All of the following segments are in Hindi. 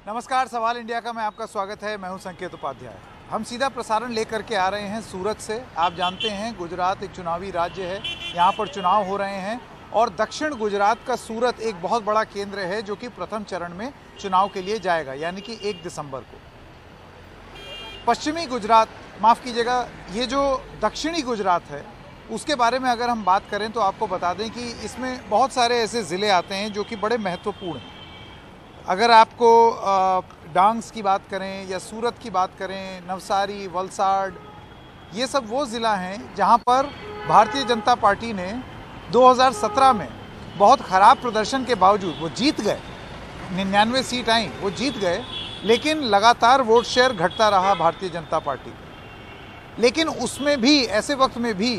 नमस्कार, सवाल इंडिया का मैं आपका स्वागत है। मैं हूं संकेत उपाध्याय। हम सीधा प्रसारण लेकर के आ रहे हैं सूरत से। आप जानते हैं गुजरात एक चुनावी राज्य है, यहाँ पर चुनाव हो रहे हैं और दक्षिण गुजरात का सूरत एक बहुत बड़ा केंद्र है जो कि प्रथम चरण में चुनाव के लिए जाएगा, यानी कि 1 दिसंबर को। पश्चिमी गुजरात, माफ़ कीजिएगा, ये जो दक्षिणी गुजरात है उसके बारे में अगर हम बात करें तो आपको बता दें कि इसमें बहुत सारे ऐसे ज़िले आते हैं जो कि बड़े महत्वपूर्ण हैं। अगर आपको डांग्स की बात करें या सूरत की बात करें, नवसारी, वलसाड, ये सब वो ज़िला हैं जहां पर भारतीय जनता पार्टी ने 2017 में बहुत ख़राब प्रदर्शन के बावजूद वो जीत गए। 99 सीट आई, वो जीत गए, लेकिन लगातार वोट शेयर घटता रहा भारतीय जनता पार्टी। लेकिन उसमें भी, ऐसे वक्त में भी,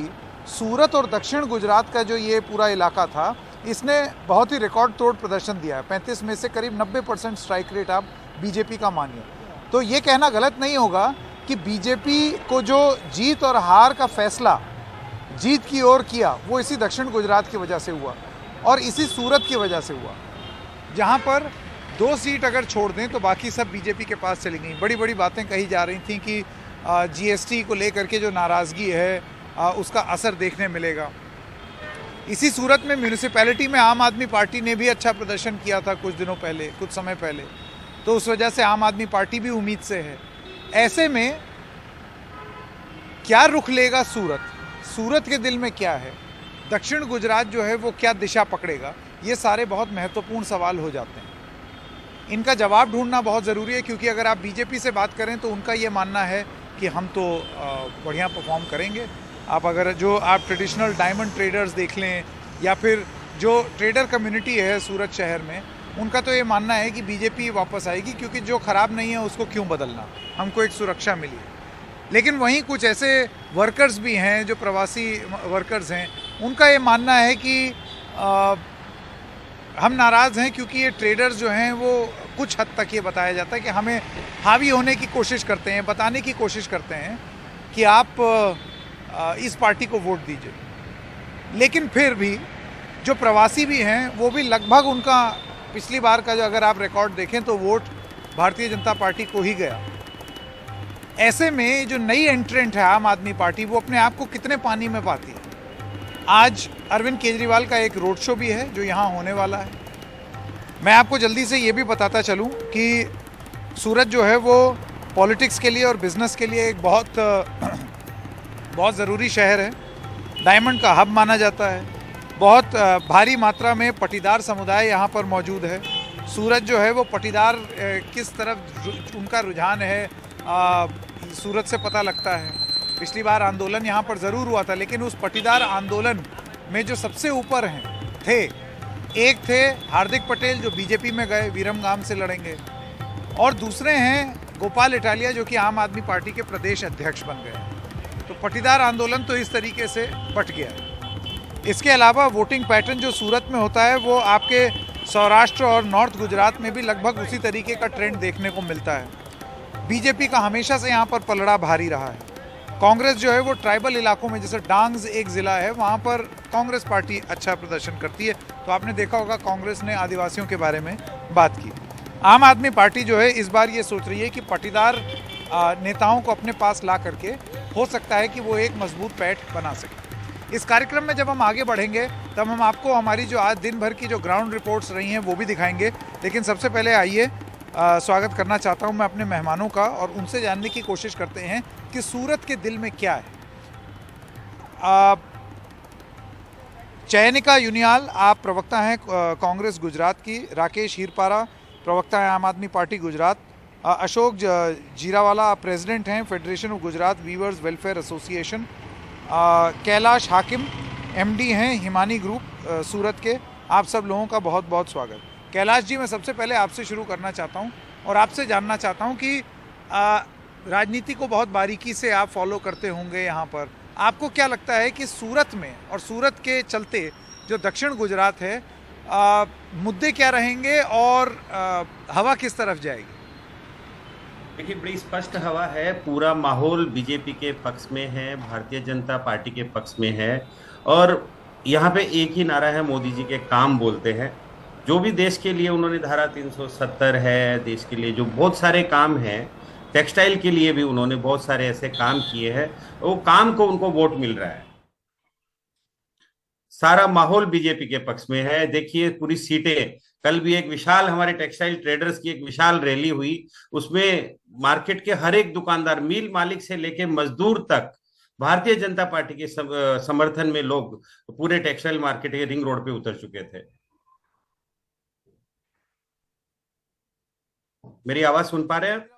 सूरत और दक्षिण गुजरात का जो ये पूरा इलाका था, इसने बहुत ही रिकॉर्ड तोड़ प्रदर्शन दिया है। 35 में से करीब 90% स्ट्राइक रेट आप बीजेपी का मानिए। तो ये कहना गलत नहीं होगा कि बीजेपी को जो जीत और हार का फैसला जीत की ओर किया वो इसी दक्षिण गुजरात की वजह से हुआ और इसी सूरत की वजह से हुआ, जहाँ पर 2 सीट अगर छोड़ दें तो बाकी सब बीजेपी के पास चली गई। बड़ी बड़ी बातें कही जा रही थी कि जीएसटी को लेकर के जो नाराज़गी है उसका असर देखने मिलेगा। इसी सूरत में म्यूनिसिपैलिटी में आम आदमी पार्टी ने भी अच्छा प्रदर्शन किया था कुछ दिनों पहले, कुछ समय पहले, तो उस वजह से आम आदमी पार्टी भी उम्मीद से है। ऐसे में क्या रुख लेगा सूरत? सूरत के दिल में क्या है? दक्षिण गुजरात जो है वो क्या दिशा पकड़ेगा? ये सारे बहुत महत्वपूर्ण सवाल हो जाते हैं। इनका जवाब ढूंढना बहुत ज़रूरी है, क्योंकि अगर आप बीजेपी से बात करें तो उनका ये मानना है कि हम तो बढ़िया परफॉर्म करेंगे। आप अगर जो आप ट्रेडिशनल डायमंड ट्रेडर्स देख लें या फिर जो ट्रेडर कम्युनिटी है सूरत शहर में, उनका तो ये मानना है कि बीजेपी वापस आएगी, क्योंकि जो ख़राब नहीं है उसको क्यों बदलना, हमको एक सुरक्षा मिली है। लेकिन वहीं कुछ ऐसे वर्कर्स भी हैं जो प्रवासी वर्कर्स हैं, उनका ये मानना है कि हम नाराज़ हैं क्योंकि ये ट्रेडर्स जो हैं वो कुछ हद तक ये बताया जाता है कि हमें हावी होने की कोशिश करते हैं, बताने की कोशिश करते हैं कि आप इस पार्टी को वोट दीजिए। लेकिन फिर भी जो प्रवासी भी हैं वो भी लगभग उनका पिछली बार का जो अगर आप रिकॉर्ड देखें तो वोट भारतीय जनता पार्टी को ही गया। ऐसे में जो नई एंट्रेंट है आम आदमी पार्टी, वो अपने आप को कितने पानी में पाती है। आज अरविंद केजरीवाल का एक रोड शो भी है जो यहाँ होने वाला है। मैं आपको जल्दी से ये भी बताता चलूँ कि सूरत जो है वो पॉलिटिक्स के लिए और बिज़नेस के लिए एक बहुत ज़रूरी शहर है। डायमंड का हब माना जाता है। बहुत भारी मात्रा में पटीदार समुदाय यहाँ पर मौजूद है। सूरत जो है वो पटीदार किस तरफ उनका रुझान है सूरत से पता लगता है। पिछली बार आंदोलन यहाँ पर ज़रूर हुआ था, लेकिन उस पटीदार आंदोलन में जो सबसे ऊपर हैं एक थे हार्दिक पटेल जो बीजेपी में गए, विरमगाम से लड़ेंगे, और दूसरे हैं गोपाल इटालिया जो कि आम आदमी पार्टी के प्रदेश अध्यक्ष बन गए। तो पटीदार आंदोलन तो इस तरीके से बट गया है। इसके अलावा वोटिंग पैटर्न जो सूरत में होता है वो आपके सौराष्ट्र और नॉर्थ गुजरात में भी लगभग उसी तरीके का ट्रेंड देखने को मिलता है। बीजेपी का हमेशा से यहाँ पर पलड़ा भारी रहा है। कांग्रेस जो है वो ट्राइबल इलाकों में, जैसे डांग्स एक ज़िला है, वहाँ पर कांग्रेस पार्टी अच्छा प्रदर्शन करती है। तो आपने देखा होगा कांग्रेस ने आदिवासियों के बारे में बात की। आम आदमी पार्टी जो है इस बार ये सोच रही है कि पटीदार नेताओं को अपने पास ला करके हो सकता है कि वो एक मजबूत पैठ बना सके। इस कार्यक्रम में जब हम आगे बढ़ेंगे तब हम आपको हमारी जो आज दिन भर की जो ग्राउंड रिपोर्ट्स रही हैं वो भी दिखाएंगे। लेकिन सबसे पहले आइए स्वागत करना चाहता हूं मैं अपने मेहमानों का, और उनसे जानने की कोशिश करते हैं कि सूरत के दिल में क्या है। चयनिका यूनियाल, आप प्रवक्ता हैं कांग्रेस गुजरात की। राकेश हीरपारा, प्रवक्ता हैं आम आदमी पार्टी गुजरात। अशोक जीरावाला, आप प्रेसिडेंट हैं federation of Gujarat weavers welfare association. Kailash Hakim, MD हैं हिमानी ग्रुप सूरत के। आप सब लोगों का बहुत बहुत स्वागत। कैलाश जी, मैं सबसे पहले आपसे शुरू करना चाहता हूं और आपसे जानना चाहता हूं कि राजनीति को बहुत बारीकी से आप फॉलो करते होंगे यहाँ पर। आपको क्या लगता है कि सूरत में और सूरत के चलते जो दक्षिण गुजरात है, मुद्दे क्या रहेंगे और हवा किस तरफ जाएगी? देखिए, बड़ी स्पष्ट हवा है। पूरा माहौल बीजेपी के पक्ष में है, भारतीय जनता पार्टी के पक्ष में है, और यहाँ पे एक ही नारा है, मोदी जी के काम बोलते हैं। जो भी देश के लिए उन्होंने धारा 370 है, देश के लिए जो बहुत सारे काम हैं, टेक्सटाइल के लिए भी उन्होंने बहुत सारे ऐसे काम किए हैं, वो काम को उनको वोट मिल रहा है। सारा माहौल बीजेपी के पक्ष में है। देखिए पूरी सीटें, कल भी एक विशाल हमारे टेक्सटाइल ट्रेडर्स की एक विशाल रैली हुई, उसमें मार्केट के हर एक दुकानदार, मिल मालिक से लेके मजदूर तक, भारतीय जनता पार्टी के समर्थन में लोग पूरे टेक्सटाइल मार्केट के रिंग रोड पे उतर चुके थे। मेरी आवाज सुन पा रहे हैं?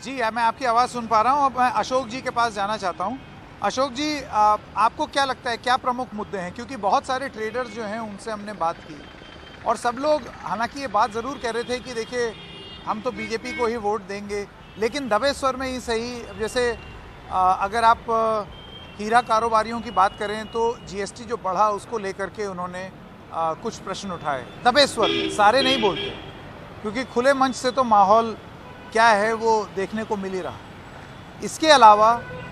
जी, मैं आपकी आवाज़ सुन पा रहा हूँ। अब मैं अशोक जी के पास जाना चाहता हूँ। अशोक जी, आपको क्या लगता है क्या प्रमुख मुद्दे हैं? क्योंकि बहुत सारे ट्रेडर्स जो हैं उनसे हमने बात की और सब लोग हालांकि ये बात ज़रूर कह रहे थे कि देखिए हम तो बीजेपी को ही वोट देंगे, लेकिन दबे स्वर में ही सही। जैसे अगर आप हीरा कारोबारियों की बात करें तो जीएसटी जो बढ़ा उसको लेकर के उन्होंने कुछ प्रश्न उठाए दबे स्वर में, सारे नहीं बोलते, क्योंकि खुले मंच से तो माहौल क्या है वो देखने को मिल ही रहा। इसके अलावा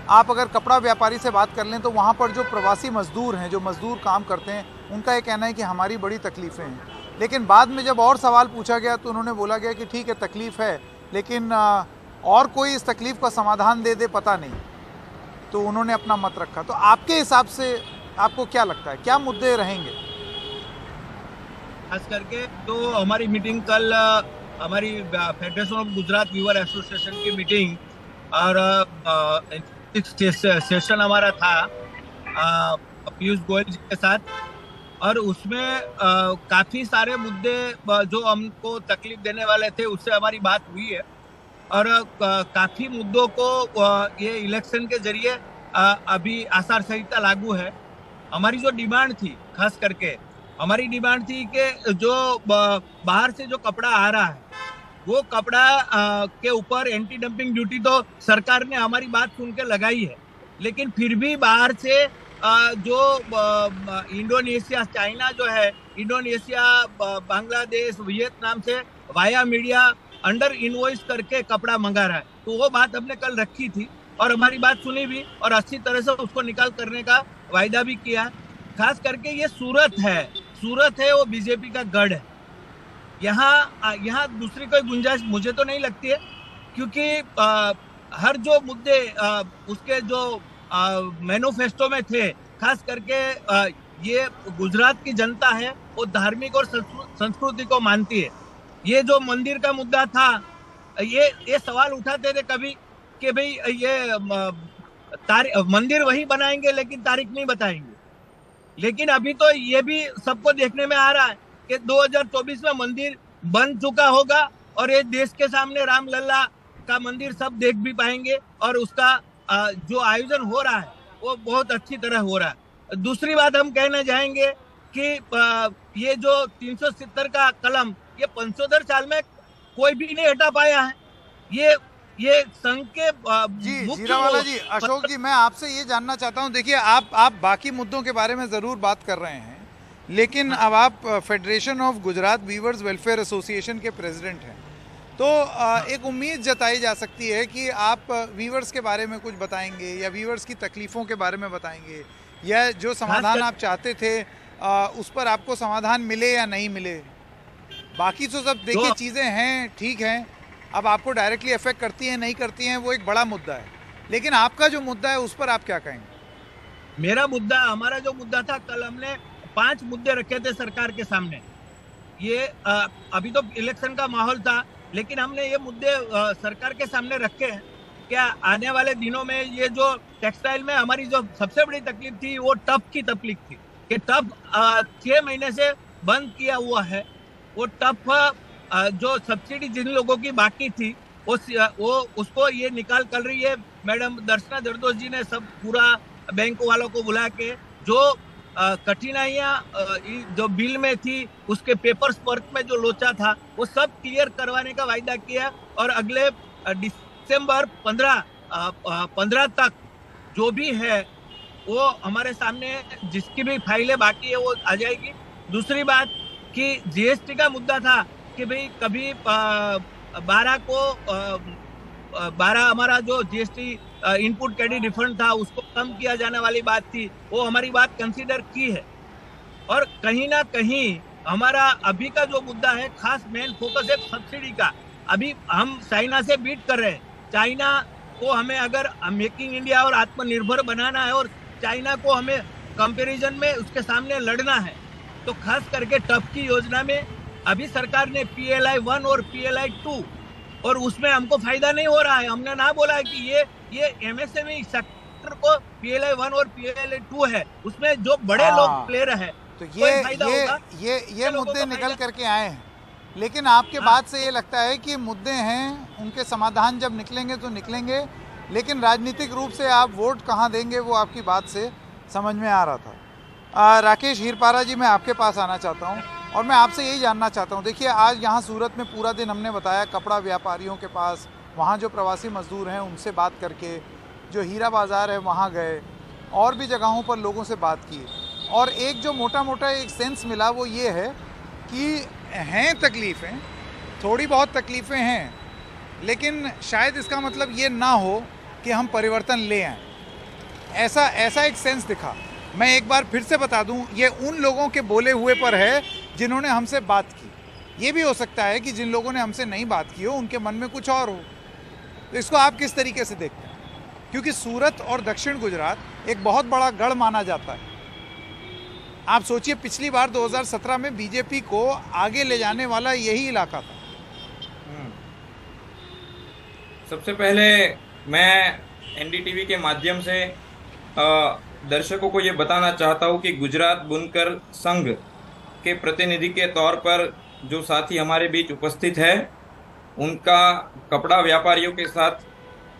आप अगर कपड़ा व्यापारी से बात कर लें तो वहाँ पर जो प्रवासी मजदूर हैं, जो मजदूर काम करते हैं, उनका ये कहना है कि हमारी बड़ी तकलीफ़ें हैं। लेकिन बाद में जब और सवाल पूछा गया तो उन्होंने बोला गया कि ठीक है तकलीफ़ है, लेकिन और कोई इस तकलीफ़ का समाधान दे दे पता नहीं, तो उन्होंने अपना मत रखा। तो आपके हिसाब से आपको क्या लगता है क्या मुद्दे रहेंगे? खास करके तो हमारी मीटिंग कल, हमारी federation of Gujarat weaver association की मीटिंग और सेशन हमारा था पीयूष गोयल जी के साथ, और उसमें काफ़ी सारे मुद्दे जो हमको तकलीफ देने वाले थे उससे हमारी बात हुई है। और काफ़ी मुद्दों को ये इलेक्शन के जरिए अभी आचार संहिता लागू है। हमारी जो डिमांड थी, खास करके हमारी डिमांड थी कि जो बाहर से जो कपड़ा आ रहा है वो कपड़ा के ऊपर एंटी डंपिंग ड्यूटी तो सरकार ने हमारी बात सुन के लगाई है, लेकिन फिर भी बाहर से जो इंडोनेशिया, चाइना जो है, इंडोनेशिया, बांग्लादेश, वियतनाम से वाया मीडिया अंडर इनवॉइस करके कपड़ा मंगा रहा है। तो वो बात हमने कल रखी थी और हमारी बात सुनी भी और अच्छी तरह से उसको निकाल करने का वायदा भी किया। खास करके ये सूरत है वो बीजेपी का गढ़ है। यहाँ दूसरी कोई गुंजाइश मुझे तो नहीं लगती है, क्योंकि हर जो मुद्दे उसके जो मैनिफेस्टो में थे, खास करके ये गुजरात की जनता है वो धार्मिक और संस्कृति को मानती है। ये जो मंदिर का मुद्दा था, ये सवाल उठाते थे कभी कि भाई ये मंदिर वही बनाएंगे लेकिन तारीख नहीं बताएंगे। लेकिन अभी तो ये भी सबको देखने में आ रहा है कि 2024 में मंदिर बन चुका होगा और ये देश के सामने रामलला का मंदिर सब देख भी पाएंगे और उसका जो आयोजन हो रहा है वो बहुत अच्छी तरह हो रहा है। दूसरी बात हम कहना चाहेंगे कि ये जो 370 का कलम, ये 75 साल में कोई भी नहीं हटा पाया है। ये संघ के जी जीरावाला जी, अशोक जी, मैं आपसे ये जानना चाहता हूँ, देखिए आप बाकी मुद्दों के बारे में ज़रूर बात कर रहे हैं, लेकिन अब आप federation of Gujarat weavers welfare association के प्रेसिडेंट हैं, तो एक उम्मीद जताई जा सकती है कि आप वीवर्स के बारे में कुछ बताएंगे या वीवर्स की तकलीफ़ों के बारे में बताएंगे, या जो समाधान आप चाहते थे उस पर आपको समाधान मिले या नहीं मिले। बाकी तो सब देखिए चीज़ें हैं, ठीक हैं, अब आपको डायरेक्टली अफेक्ट करती हैं नहीं करती हैं वो एक बड़ा मुद्दा है, लेकिन आपका जो मुद्दा है उस पर आप क्या कहेंगे? हमारा जो मुद्दा था, कल हमने 5 मुद्दे रखे थे सरकार के सामने। ये अभी तो इलेक्शन का माहौल था, लेकिन हमने ये मुद्दे सरकार के सामने रखे हैं। क्या आने वाले दिनों में ये जो टेक्सटाइल में हमारी जो सबसे बड़ी तकलीफ थी वो टफ की तकलीफ थी कि टफ 6 महीने से बंद किया हुआ है। वो टफ जो सब्सिडी जिन लोगों की बाकी थी वो उसको ये निकाल कर रही है मैडम दर्शना जरदोश जी ने, सब पूरा बैंक वालों को बुला के जो कठिनाइयाँ जो बिल में थी, उसके पेपर्स वर्क में जो लोचा था वो सब क्लियर करवाने का वायदा किया और अगले दिसंबर 15 तक जो भी है वो हमारे सामने जिसकी भी फाइलें बाकी है वो आ जाएगी। दूसरी बात कि जीएसटी का मुद्दा था कि भाई कभी 12 हमारा जो जीएसटी इनपुट क्रेडिट रिफंड था उसको कम किया जाने वाली बात थी, वो हमारी बात कंसीडर की है। और कहीं ना कहीं हमारा अभी का जो मुद्दा है, खास मेन फोकस है सब्सिडी का। अभी हम चाइना से बीट कर रहे हैं। चाइना को हमें अगर मेकिंग इंडिया और आत्मनिर्भर बनाना है और चाइना को हमें कंपैरिजन में उसके सामने लड़ना है, तो खास करके टफ की योजना में अभी सरकार ने PLI 1 और PLI 2, और उसमें हमको फायदा नहीं हो रहा है। हमने ना बोला है कि ये MSME सेक्टर को PLI 1 और PLI 2 है, उसमें जो बड़े लोग प्लेयर है तो ये मुद्दे निकल करके आए हैं। लेकिन आपके बात से ये लगता है कि मुद्दे हैं, उनके समाधान जब निकलेंगे तो निकलेंगे, लेकिन राजनीतिक रूप से आप वोट कहाँ देंगे वो आपकी बात से समझ में आ रहा था। राकेश हीरपारा जी, मैं आपके पास आना चाहता हूँ और मैं आपसे यही जानना चाहता हूँ। देखिए, आज यहाँ सूरत में पूरा दिन हमने बताया कपड़ा व्यापारियों के पास, वहाँ जो प्रवासी मजदूर हैं उनसे बात करके, जो हीरा बाज़ार है वहाँ गए, और भी जगहों पर लोगों से बात की, और एक जो मोटा मोटा एक सेंस मिला वो ये है कि हैं तकलीफ़ें, थोड़ी बहुत तकलीफ़ें हैं, लेकिन शायद इसका मतलब ये ना हो कि हम परिवर्तन ले आएँ। ऐसा एक सेंस दिखा। मैं एक बार फिर से बता दूं, ये उन लोगों के बोले हुए पर है जिन्होंने हमसे बात की। ये भी हो सकता है कि जिन लोगों ने हमसे नहीं बात की हो उनके मन में कुछ और हो। तो इसको आप किस तरीके से देखते हैं? क्योंकि सूरत और दक्षिण गुजरात एक बहुत बड़ा गढ़ माना जाता है। आप सोचिए, पिछली बार 2017 में बीजेपी को आगे ले जाने वाला यही इलाका था। सबसे पहले मैं NDTV के माध्यम से दर्शकों को ये बताना चाहता हूँ कि गुजरात बुनकर संघ के प्रतिनिधि के तौर पर जो साथी हमारे बीच उपस्थित है, उनका कपड़ा व्यापारियों के साथ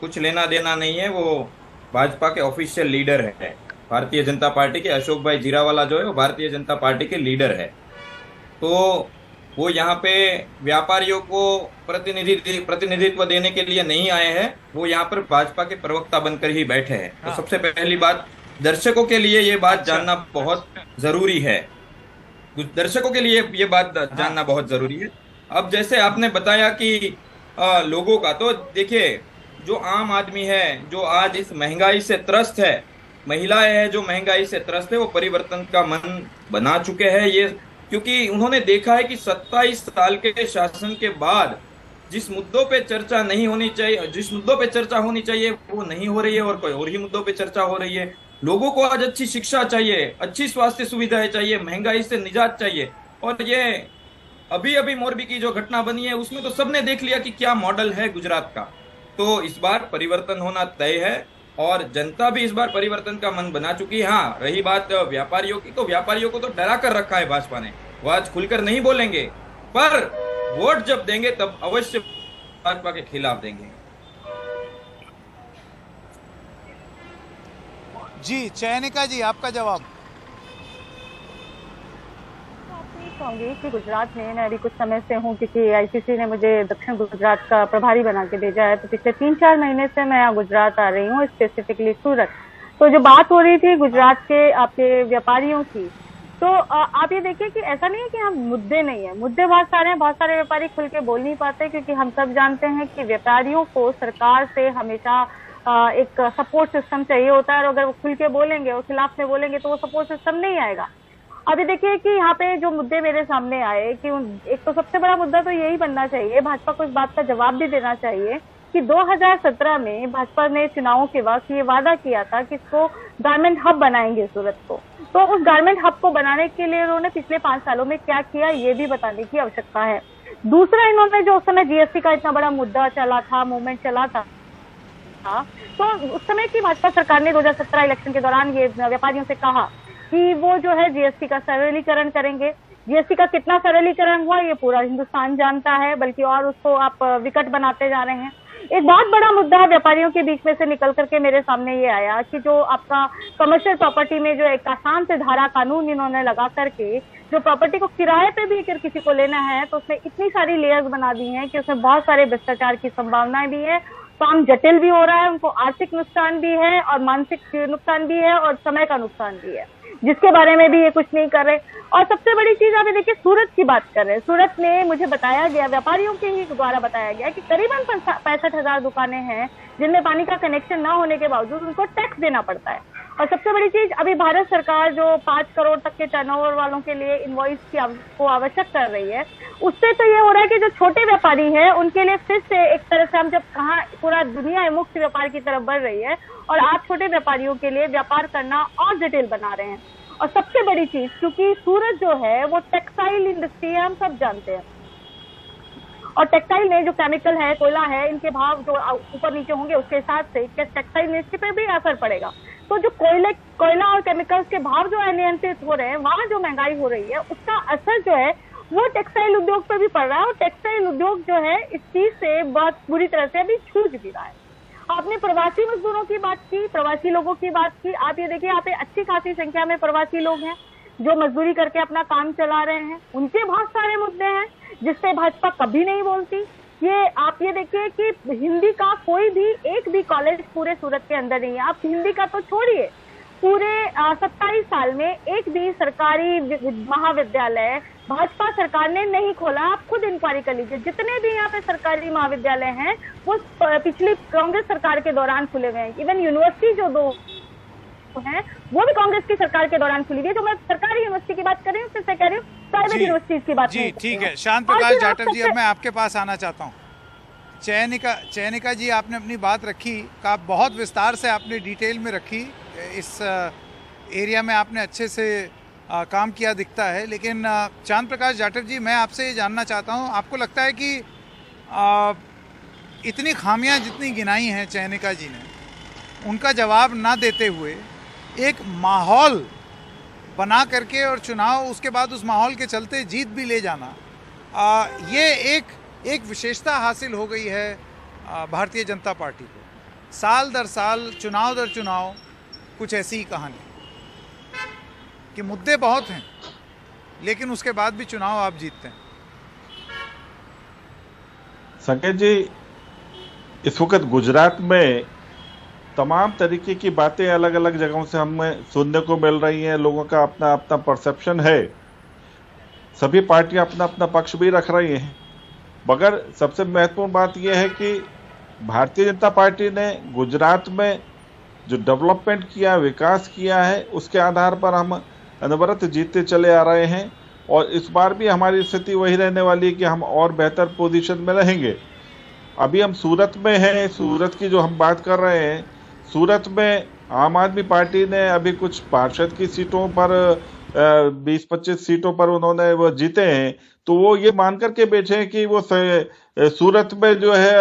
कुछ लेना देना नहीं है। वो भाजपा के ऑफिशियल लीडर है। भारतीय जनता पार्टी के अशोक भाई जीरावाला जो है वो भारतीय जनता पार्टी के लीडर है। तो वो यहाँ पे व्यापारियों को प्रतिनिधित्व देने के लिए नहीं आए हैं, वो यहाँ पर भाजपा के प्रवक्ता बनकर ही बैठे हैं। तो सबसे पहली बात, दर्शकों के लिए ये बात जानना बहुत जरूरी है। दर्शकों के लिए ये बात जानना बहुत जरूरी है। अब जैसे आपने बताया कि लोगों का, तो देखिए, जो आम आदमी है, जो आज इस महंगाई से त्रस्त है, महिलाएं हैं जो महंगाई से त्रस्त है, वो परिवर्तन का मन बना चुके हैं। ये क्योंकि उन्होंने देखा है कि 27 साल के शासन के बाद जिस मुद्दों पे चर्चा नहीं होनी चाहिए, जिस मुद्दों पे चर्चा होनी चाहिए वो नहीं हो रही है, और कोई और ही मुद्दों पे चर्चा हो रही है। लोगों को आज अच्छी शिक्षा चाहिए, अच्छी स्वास्थ्य सुविधाएं चाहिए, महंगाई से निजात चाहिए। और ये अभी अभी मोरबी की जो घटना बनी है उसमें तो सबने देख लिया कि क्या मॉडल है गुजरात का। तो इस बार परिवर्तन होना तय है और जनता भी इस बार परिवर्तन का मन बना चुकी है। हाँ, रही बात व्यापारियों की, तो व्यापारियों को तो डरा कर रखा है भाजपा ने। वो आज खुलकर नहीं बोलेंगे, पर वोट जब देंगे तब अवश्य भाजपा के खिलाफ देंगे। जी चयनिका जी, आपका जवाब। कहूंगी कि गुजरात में मैं अभी कुछ समय से हूँ, क्योंकि ICC ने मुझे दक्षिण गुजरात का प्रभारी बना के भेजा है। तो पिछले 3-4 महीने से मैं यहाँ गुजरात आ रही हूँ, स्पेसिफिकली सूरत। तो जो बात हो रही थी गुजरात के आपके व्यापारियों की, तो आप ये देखिए कि ऐसा नहीं है कि हम मुद्दे नहीं है, मुद्दे बहुत सारे हैं। बहुत सारे व्यापारी खुल के बोल नहीं पाते, क्योंकि हम सब जानते हैं कि व्यापारियों को सरकार से हमेशा एक सपोर्ट सिस्टम चाहिए होता है, और अगर वो खुल के बोलेंगे और खिलाफ में बोलेंगे तो वो सपोर्ट सिस्टम नहीं आएगा। अभी देखिए कि यहाँ पे जो मुद्दे मेरे सामने आए, कि एक तो सबसे बड़ा मुद्दा तो यही बनना चाहिए, भाजपा को इस बात का जवाब भी देना चाहिए कि 2017 में भाजपा ने चुनावों के वक्त ये वादा किया था कि इसको गारमेंट हब बनाएंगे सूरत को। तो उस गारमेंट हब को बनाने के लिए उन्होंने पिछले 5 सालों में क्या किया, ये भी बताने की आवश्यकता है। दूसरा, इन्होंने जो उस समय GST का इतना बड़ा मुद्दा चला था, मूवमेंट चला था, तो उस समय की भाजपा सरकार ने 2017 इलेक्शन के दौरान ये व्यापारियों से कहा कि वो जो है GST का सरलीकरण करेंगे। GST का कितना सरलीकरण हुआ ये पूरा हिंदुस्तान जानता है, बल्कि और उसको आप विकट बनाते जा रहे हैं। एक बहुत बड़ा मुद्दा व्यापारियों के बीच में से निकल करके मेरे सामने ये आया कि जो आपका कमर्शियल प्रॉपर्टी में जो एक आसान से धारा कानून इन्होंने लगा करके जो प्रॉपर्टी को किराए पे भी अगर किसी को लेना है तो उसमें इतनी सारी लेयर्स बना दी हैं कि उसमें बहुत सारे भ्रष्टाचार की संभावनाएं भी है, काम जटिल भी हो रहा है, उनको आर्थिक नुकसान भी है और मानसिक नुकसान भी है और समय का नुकसान भी है, जिसके बारे में भी ये कुछ नहीं कर रहे। और सबसे बड़ी चीज आप देखिए, सूरत की बात कर रहे हैं। सूरत में मुझे बताया गया, व्यापारियों के ही द्वारा बताया गया कि करीबन 65,000 दुकानें हैं जिनमें पानी का कनेक्शन ना होने के बावजूद उनको टैक्स देना पड़ता है। और सबसे बड़ी चीज, अभी भारत सरकार जो 5 करोड़ तक के टर्नओवर वालों के लिए इनवॉइस को आवश्यक कर रही है, उससे तो ये हो रहा है कि जो छोटे व्यापारी हैं उनके लिए फिर से एक तरह से हम जब कहा पूरा दुनिया मुक्त व्यापार की तरफ बढ़ रही है और आप छोटे व्यापारियों के लिए व्यापार करना और जटिल बना रहे हैं। और सबसे बड़ी चीज, क्योंकि सूरत जो है वो टेक्सटाइल इंडस्ट्री है, हम सब जानते हैं, और टेक्सटाइल में जो केमिकल है, कोयला है, इनके भाव जो ऊपर नीचे होंगे उसके हिसाब से टेक्सटाइल इंडस्ट्री पे भी असर पड़ेगा। तो जो कोयला और केमिकल्स के भाव जो अनियंत्रित हो रहे हैं, वहां जो महंगाई हो रही है, उसका असर जो है वो टेक्सटाइल उद्योग पर भी पड़ रहा है और टेक्सटाइल उद्योग जो है इस चीज से बहुत बुरी तरह से अभी जूझ भी रहा है। आपने प्रवासी मजदूरों की बात की, प्रवासी लोगों की बात की। आप ये देखिए, यहाँ पे अच्छी खासी संख्या में प्रवासी लोग हैं जो मजदूरी करके अपना काम चला रहे हैं। उनके बहुत सारे मुद्दे हैं जिसपे भाजपा कभी नहीं बोलती। ये आप ये देखिए कि हिंदी का कोई भी एक भी कॉलेज पूरे सूरत के अंदर नहीं है। आप हिंदी का तो छोड़िए, पूरे 27 साल में एक भी सरकारी महाविद्यालय भाजपा सरकार ने नहीं खोला। आप खुद इंक्वायरी कर लीजिए, जितने भी यहाँ पे सरकारी महाविद्यालय हैं वो पिछली कांग्रेस सरकार के दौरान खुले हुए हैं। इवन यूनिवर्सिटी जो 2 हैं वो भी कांग्रेस की सरकार के दौरान खुली हुई है। जो मैं सरकारी यूनिवर्सिटी की बात कर रही हूँ, फिर से कह रही हूँ, प्राइवेट यूनिवर्सिटीज की बात जी ठीक है। शांत प्रकाश जाटव जी, अब मैं आपके पास आना चाहता हूँ। चयनिका जी, आपने अपनी बात रखी, का बहुत विस्तार से आपने डिटेल में रखी। इस एरिया में आपने अच्छे से काम किया दिखता है। लेकिन चांद प्रकाश जाटव जी, मैं आपसे ये जानना चाहता हूँ, आपको लगता है कि इतनी खामियां जितनी गिनाई हैं चयनिका जी ने, उनका जवाब ना देते हुए एक माहौल बना करके और चुनाव उसके बाद उस माहौल के चलते जीत भी ले जाना, ये एक विशेषता हासिल हो गई है भारतीय जनता पार्टी को। साल दर साल, चुनाव दर चुनाव कुछ ऐसी ही कहानी कि मुद्दे बहुत हैं लेकिन उसके बाद भी चुनाव आप जीतते हैं। संकेत जी, इस वक्त गुजरात में तमाम तरीके की बातें अलग अलग जगहों से हमें सुनने को मिल रही हैं। लोगों का अपना अपना परसेप्शन है, सभी पार्टियां अपना अपना पक्ष भी रख रही हैं, मगर सबसे महत्वपूर्ण बात यह है कि भारतीय जनता पार्टी ने गुजरात में जो डेवलपमेंट किया, विकास किया है, उसके आधार पर हम अनवरत जीतते चले आ रहे हैं और इस बार भी हमारी स्थिति वही रहने वाली है कि हम और बेहतर पोजीशन में रहेंगे। अभी हम सूरत में हैं, सूरत की जो हम बात कर रहे हैं, सूरत में आम आदमी पार्टी ने अभी कुछ पार्षद की सीटों पर 20-25 सीटों पर उन्होंने वो जीते हैं, तो वो ये मान करके बैठे हैं कि वो सूरत में जो है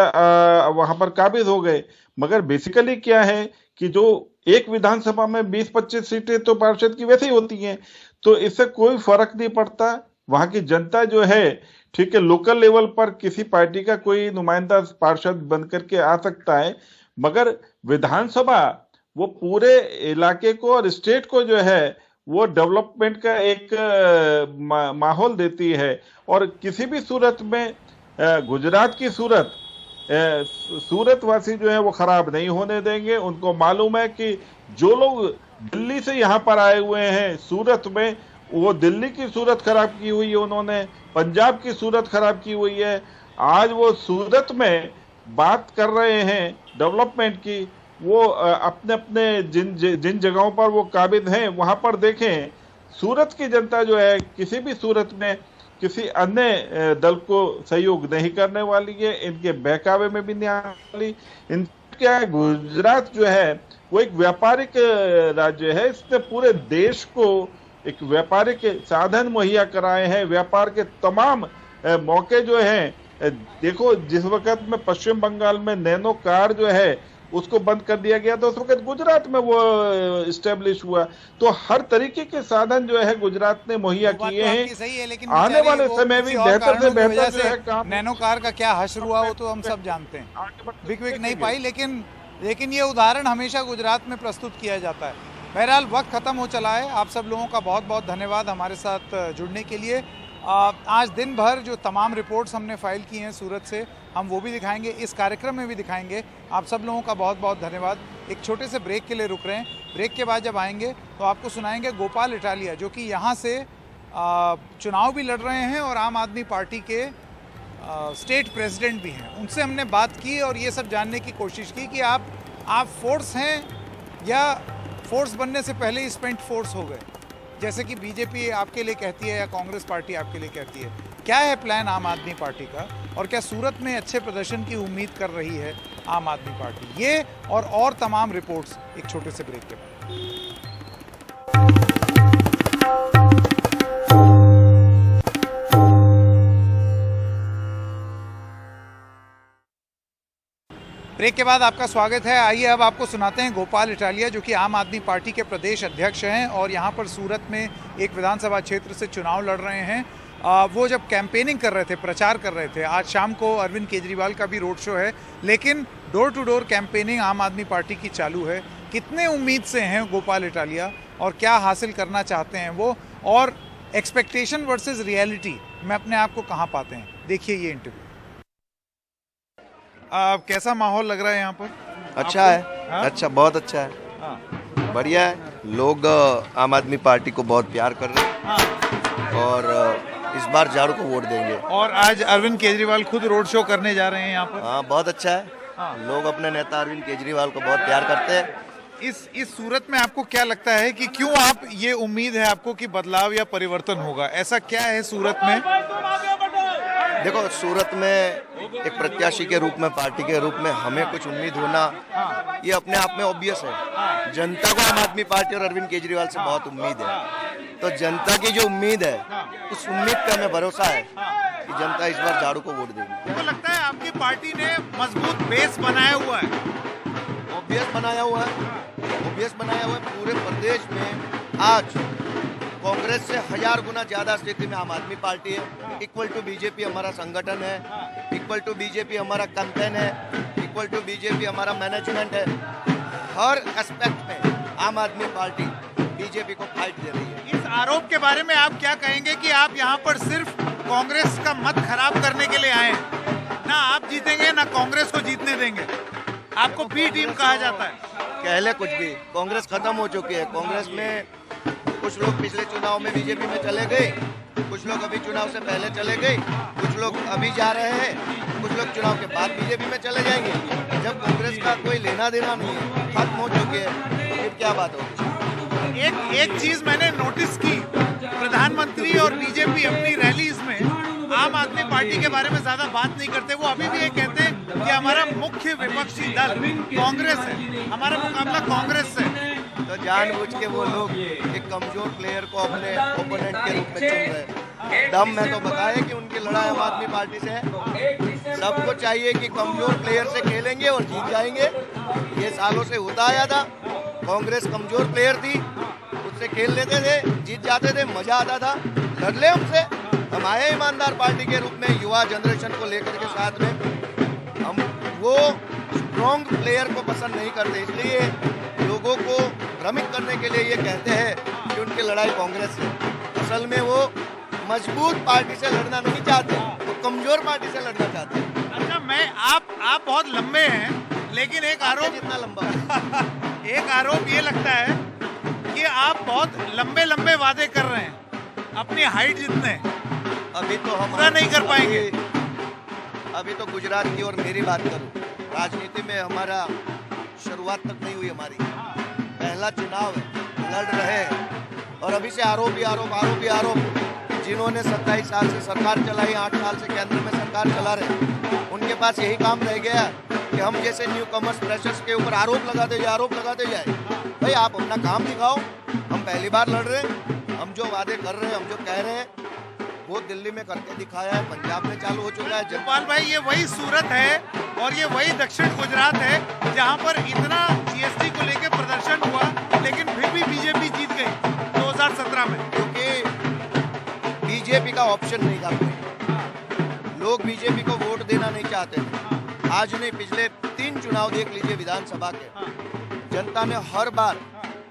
वहां पर काबिज हो गए। मगर बेसिकली क्या है कि जो एक विधानसभा में 20-25 सीटें तो पार्षद की वैसे ही होती हैं, तो इससे कोई फर्क नहीं पड़ता। वहां की जनता जो है, ठीक है, लोकल लेवल पर किसी पार्टी का कोई नुमाइंदा पार्षद बन करके आ सकता है, मगर विधानसभा वो पूरे इलाके को और स्टेट को जो है वो डेवलपमेंट का एक माहौल देती है। और किसी भी सूरत में, गुजरात की सूरत वासी जो है वो खराब नहीं होने देंगे। उनको मालूम है कि जो लोग दिल्ली से यहाँ पर आए हुए हैं सूरत में, वो दिल्ली की सूरत खराब की हुई है, उन्होंने पंजाब की सूरत खराब की हुई है। आज वो सूरत में बात कर रहे हैं डेवलपमेंट की, वो अपने अपने जिन जगहों पर वो काबिज हैं वहां पर देखें। सूरत की जनता जो है किसी भी सूरत में किसी अन्य दल को सहयोग नहीं करने वाली है, इनके बहकावे में भी नहीं आने वाली। क्या है, गुजरात जो है वो एक व्यापारिक राज्य है, इसने पूरे देश को एक व्यापारिक साधन मुहैया कराए हैं। व्यापार के तमाम मौके जो हैं, देखो जिस वक्त में पश्चिम बंगाल में नैनो कार जो है उसको बंद कर दिया गया, तो उस वक्त गुजरात में वो इस्टेब्लिश हुआ। तो हर तरीके के साधन जो है गुजरात ने मुहैया किए हैं। आने वाले समय भी बेहतर से बेहतर जो है काम। नैनो कार का क्या हश्र हुआ वो तो हम सब जानते हैं, बिक नहीं पाई, लेकिन ये उदाहरण हमेशा गुजरात में प्रस्तुत किया जाता है। बहरहाल वक्त खत्म हो चला है। आप सब लोगों का बहुत बहुत धन्यवाद हमारे साथ जुड़ने के लिए। आज दिन भर जो तमाम रिपोर्ट्स हमने फाइल की हैं सूरत से, हम वो भी दिखाएंगे, इस कार्यक्रम में भी दिखाएंगे। आप सब लोगों का बहुत बहुत धन्यवाद। एक छोटे से ब्रेक के लिए रुक रहे हैं। ब्रेक के बाद जब आएंगे तो आपको सुनाएंगे गोपाल इटालिया, जो कि यहाँ से चुनाव भी लड़ रहे हैं और आम आदमी पार्टी के स्टेट प्रेसिडेंट भी हैं। उनसे हमने बात की और ये सब जानने की कोशिश की कि आप फोर्स हैं या फोर्स बनने से पहले ही स्पेंट फोर्स हो गए, जैसे कि बीजेपी आपके लिए कहती है या कांग्रेस पार्टी आपके लिए कहती है। क्या है प्लान आम आदमी पार्टी का, और क्या सूरत में अच्छे प्रदर्शन की उम्मीद कर रही है आम आदमी पार्टी? ये और तमाम रिपोर्ट्स एक छोटे से ब्रेक के बाद। ब्रेक के बाद आपका स्वागत है। आइए अब आपको सुनाते हैं गोपाल इटालिया, जो कि आम आदमी पार्टी के प्रदेश अध्यक्ष हैं और यहाँ पर सूरत में एक विधानसभा क्षेत्र से चुनाव लड़ रहे हैं। वो जब कैंपेनिंग कर रहे थे, प्रचार कर रहे थे, आज शाम को अरविंद केजरीवाल का भी रोड शो है, लेकिन डोर टू डोर कैंपेनिंग आम आदमी पार्टी की चालू है। कितने उम्मीद से हैं गोपाल इटालिया और क्या हासिल करना चाहते हैं वो, और एक्सपेक्टेशन वर्सेस रियलिटी में अपने आप को कहाँ पाते हैं, देखिए ये इंटरव्यू। कैसा माहौल लग रहा है यहाँ पर? अच्छा है। हाँ? अच्छा, बहुत अच्छा है। हाँ। बढ़िया है। लोग आम आदमी पार्टी को बहुत प्यार कर रहे हैं। हाँ। और इस बार झाड़ू को वोट देंगे। और आज अरविंद केजरीवाल खुद रोड शो करने जा रहे हैं यहाँ पर। हाँ, बहुत अच्छा है। हाँ। लोग अपने नेता अरविंद केजरीवाल को बहुत प्यार करते हैं। इस सूरत में आपको क्या लगता है कि क्यों आप ये उम्मीद है आपको कि बदलाव या परिवर्तन होगा? ऐसा क्या है सूरत में? देखो, सूरत में एक प्रत्याशी के रूप में, पार्टी के रूप में हमें कुछ उम्मीद होना ये अपने आप में ऑब्वियस है। जनता को आम आदमी पार्टी और अरविंद केजरीवाल से बहुत उम्मीद है। तो जनता की जो उम्मीद है, उस उम्मीद पे हमें भरोसा है कि जनता इस बार झाड़ू को वोट देगी। तो लगता है आपकी पार्टी ने मजबूत बेस बनाया हुआ है। ऑब्वियस बनाया हुआ है। पूरे प्रदेश में आज कांग्रेस से 1000 गुना ज्यादा स्थिति में आम आदमी पार्टी है। इक्वल टू बीजेपी हमारा संगठन है, इक्वल टू बीजेपी हमारा कैंपेन है, इक्वल टू बीजेपी हमारा मैनेजमेंट है। हर एस्पेक्ट में आम आदमी पार्टी बीजेपी को फाइट दे रही है। इस आरोप के बारे में आप क्या कहेंगे कि आप यहाँ पर सिर्फ कांग्रेस का मत खराब करने के लिए आए हैं? ना आप जीतेंगे ना कांग्रेस को जीतने देंगे। आपको बी टीम कहा जाता है। कह ले कुछ भी, कांग्रेस खत्म हो चुकी है। कांग्रेस में कुछ लोग पिछले चुनाव में बीजेपी में चले गए, कुछ लोग अभी चुनाव से पहले चले गए, कुछ लोग अभी जा रहे हैं, कुछ लोग चुनाव के बाद बीजेपी में चले जाएंगे। जब कांग्रेस का कोई लेना देना नहीं है, खत्म हो चुकी है, फिर क्या बात होगी? एक चीज मैंने नोटिस की, प्रधानमंत्री और बीजेपी अपनी रैलीज में आम आदमी पार्टी के बारे में ज्यादा बात नहीं करते। वो अभी भी ये कहते हैं कि हमारा मुख्य विपक्षी दल कांग्रेस है, हमारा मुकाबला कांग्रेस से। तो जानबूझ के वो लोग एक कमजोर प्लेयर को अपने ओपोनेंट के रूप में चुन रहे हैं। दम में तो बताया कि उनकी लड़ाई आम आदमी पार्टी से है। सबको चाहिए कि कमजोर प्लेयर से खेलेंगे और जीत जाएंगे। ये सालों से होता आया था। कांग्रेस कमजोर प्लेयर थी, उससे खेल लेते थे, जीत जाते थे, मजा आता था। लड़ ले हमसे। हम आए ईमानदार पार्टी के रूप में, युवा जनरेशन को लेकर के साथ में। हम वो स्ट्रॉन्ग प्लेयर को पसंद नहीं करते, इसलिए लोगों को भ्रमित करने के लिए ये कहते हैं कि उनकी लड़ाई कांग्रेस से। असल में वो मजबूत पार्टी से लड़ना नहीं चाहते, वो कमजोर पार्टी से लड़ना चाहते हैं। अच्छा, आप बहुत लंबे हैं, लेकिन एक आरोप जितना लंबा एक आरोप ये लगता है कि आप बहुत लंबे लंबे वादे कर रहे हैं, अपनी हाइट जितने अभी तो हम पूरा नहीं कर पाएंगे। अभी तो गुजरात की और मेरी बात करूं, राजनीति में हमारा शुरुआत तक नहीं हुई हमारी। पहला चुनाव है, लड़ रहे हैं और अभी से आरोप ही आरोप। जिन्होंने 27 साल से सरकार चलाई, 8 साल से केंद्र में सरकार चला रहे, उनके पास यही काम रह गया कि हम जैसे न्यू कमर्स फ्रेशर्स के ऊपर आरोप लगाते जाए। भाई आप अपना काम दिखाओ। हम पहली बार लड़ रहे हैं, हम जो वादे कर रहे हैं, हम जो कह रहे हैं, वो दिल्ली में करके दिखाया है, पंजाब में चालू हो चुका है। गोपाल भाई, ये वही सूरत है और ये वही दक्षिण गुजरात है जहां पर इतना जीएसटी को लेकर प्रदर्शन हुआ, लेकिन फिर भी बीजेपी जीत गई 2017 में, क्योंकि बीजेपी का ऑप्शन नहीं था कोई। लोग बीजेपी को वोट देना नहीं चाहते थे। आज नहीं, पिछले 3 चुनाव देख लीजिए विधानसभा के, जनता ने हर बार